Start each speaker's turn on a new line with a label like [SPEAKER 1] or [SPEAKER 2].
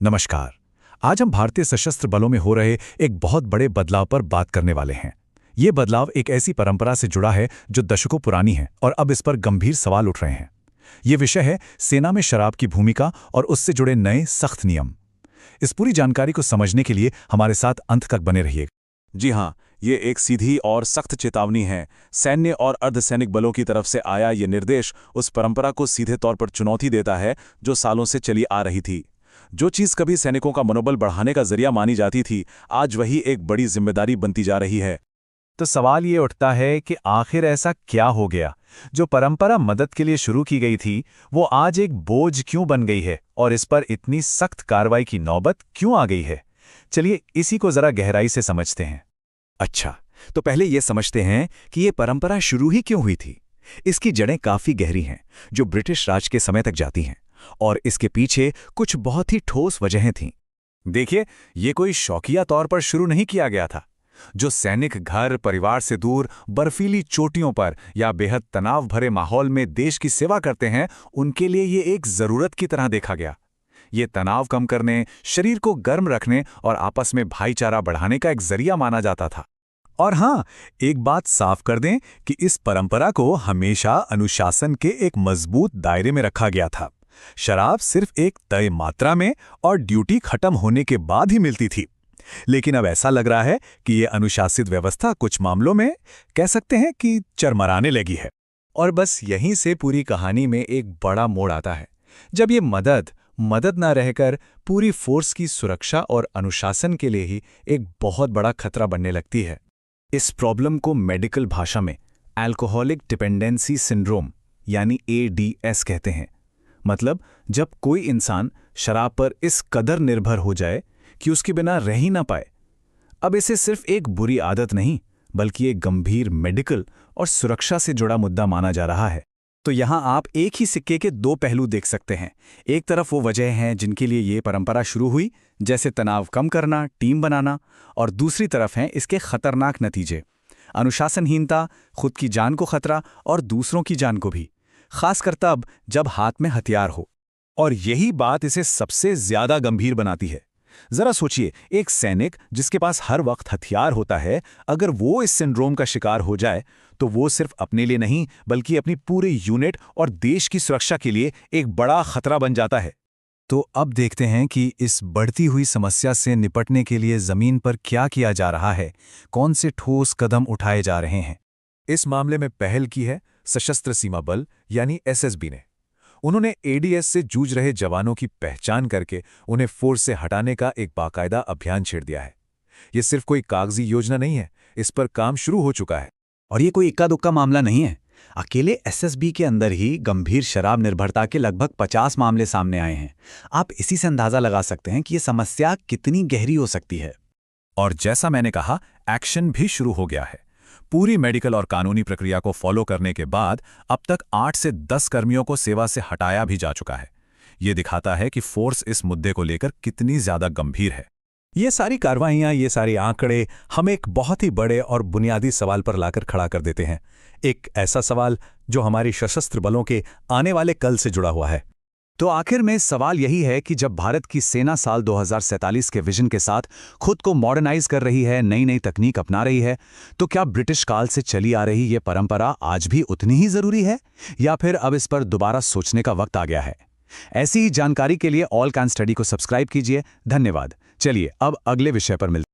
[SPEAKER 1] नमस्कार। आज हम भारतीय सशस्त्र बलों में हो रहे एक बहुत बड़े बदलाव पर बात करने वाले हैं। ये बदलाव एक ऐसी परंपरा से जुड़ा है जो दशकों पुरानी है और अब इस पर गंभीर सवाल उठ रहे हैं। ये विषय है सेना में शराब की भूमिका और उससे जुड़े नए सख्त नियम। इस पूरी जानकारी को समझने के लिए हमारे साथ अंत तक बने रहिए।
[SPEAKER 2] जी हाँ, ये एक सीधी और सख्त चेतावनी है। सैन्य और अर्धसैनिक बलों की तरफ से आया ये निर्देश उस परंपरा को सीधे तौर पर चुनौती देता है जो सालों से चली आ रही थी। जो चीज़ कभी सैनिकों का मनोबल बढ़ाने का जरिया मानी जाती थी, आज वही एक बड़ी जिम्मेदारी बनती जा रही है।
[SPEAKER 1] तो सवाल ये उठता है कि आखिर ऐसा क्या हो गया जो परंपरा मदद के लिए शुरू की गई थी वो आज एक बोझ क्यों बन गई है और इस पर इतनी सख्त कार्रवाई की नौबत क्यों आ गई है। चलिए इसी को जरा गहराई से समझते हैं।
[SPEAKER 3] अच्छा, तो पहले ये समझते हैं कि ये परंपरा शुरू ही क्यों हुई थी। इसकी जड़ें काफी गहरी हैं, जो ब्रिटिश राज के समय तक जाती हैं, और इसके पीछे कुछ बहुत ही ठोस वजहें थीं।
[SPEAKER 1] देखिए, ये कोई शौकिया तौर पर शुरू नहीं किया गया था। जो सैनिक घर परिवार से दूर बर्फीली चोटियों पर या बेहद तनाव भरे माहौल में देश की सेवा करते हैं, उनके लिए ये एक जरूरत की तरह देखा गया। ये तनाव कम करने, शरीर को गर्म रखने और आपस में भाईचारा बढ़ाने का एक जरिया माना जाता था। और हाँ, एक बात साफ कर दें कि इस परंपरा को हमेशा अनुशासन के एक मजबूत दायरे में रखा गया था। शराब सिर्फ एक तय मात्रा में और ड्यूटी खत्म होने के बाद ही मिलती थी। लेकिन अब ऐसा लग रहा है कि ये अनुशासित व्यवस्था कुछ मामलों में कह सकते हैं कि चरमराने लगी है। और बस यहीं से पूरी कहानी में एक बड़ा मोड़ आता है, जब ये मदद ना रहकर पूरी फोर्स की सुरक्षा और अनुशासन के लिए ही एक बहुत बड़ा खतरा बनने लगती है। इस प्रॉब्लम को मेडिकल भाषा में अल्कोहलिक डिपेंडेंसी सिंड्रोम यानी ADS कहते हैं। मतलब जब कोई इंसान शराब पर इस कदर निर्भर हो जाए कि उसके बिना रह ही ना पाए। अब इसे सिर्फ एक बुरी आदत नहीं, बल्कि एक गंभीर मेडिकल और सुरक्षा से जुड़ा मुद्दा माना जा रहा है। तो यहाँ आप एक ही सिक्के के दो पहलू देख सकते हैं। एक तरफ वो वजह हैं जिनके लिए ये परंपरा शुरू हुई, जैसे तनाव कम करना, टीम बनाना, और दूसरी तरफ हैं इसके खतरनाक नतीजे, अनुशासनहीनता, खुद की जान को खतरा और दूसरों की जान को भी, खासकर तब जब हाथ में हथियार हो। और यही बात इसे सबसे ज्यादा गंभीर बनाती है। जरा सोचिए, एक सैनिक जिसके पास हर वक्त हथियार होता है, अगर वो इस सिंड्रोम का शिकार हो जाए तो वो सिर्फ अपने लिए नहीं बल्कि अपनी पूरे यूनिट और देश की सुरक्षा के लिए एक बड़ा खतरा बन जाता है। तो अब देखते हैं कि इस बढ़ती हुई समस्या से निपटने के लिए जमीन पर क्या किया जा रहा है, कौन से ठोस कदम उठाए जा रहे हैं। इस मामले में पहल की है सशस्त्र सीमा बल यानी SSB ने। उन्होंने ADS से जूझ रहे जवानों की पहचान करके उन्हें फोर्स से हटाने का एक बाकायदा अभियान छेड़ दिया है। ये सिर्फ कोई कागजी योजना नहीं है, इस पर काम शुरू हो चुका है।
[SPEAKER 3] और ये कोई इक्का दुक्का मामला नहीं है। अकेले SSB के अंदर ही गंभीर शराब निर्भरता के लगभग 50 मामले सामने आए हैं। आप इसी से अंदाजा लगा सकते हैं कि ये समस्या कितनी गहरी हो सकती है।
[SPEAKER 1] और जैसा मैंने कहा, एक्शन भी शुरू हो गया है। पूरी मेडिकल और कानूनी प्रक्रिया को फॉलो करने के बाद अब तक 8 से 10 कर्मियों को सेवा से हटाया भी जा चुका है। ये दिखाता है कि फोर्स इस मुद्दे को लेकर कितनी ज्यादा गंभीर है। ये सारी कार्रवाइयां, ये सारे आंकड़े हम एक बहुत ही बड़े और बुनियादी सवाल पर लाकर खड़ा कर देते हैं। एक ऐसा सवाल जो हमारी सशस्त्र बलों के आने वाले कल से जुड़ा हुआ है। तो आखिर में सवाल यही है कि जब भारत की सेना साल 2047 के विजन के साथ खुद को मॉडर्नाइज कर रही है, नई नई तकनीक अपना रही है, तो क्या ब्रिटिश काल से चली आ रही ये परंपरा आज भी उतनी ही जरूरी है, या फिर अब इस पर दोबारा सोचने का वक्त आ गया है। ऐसी ही जानकारी के लिए ऑल कैन स्टडी को सब्सक्राइब कीजिए। धन्यवाद। चलिए अब अगले विषय पर मिलते हैं।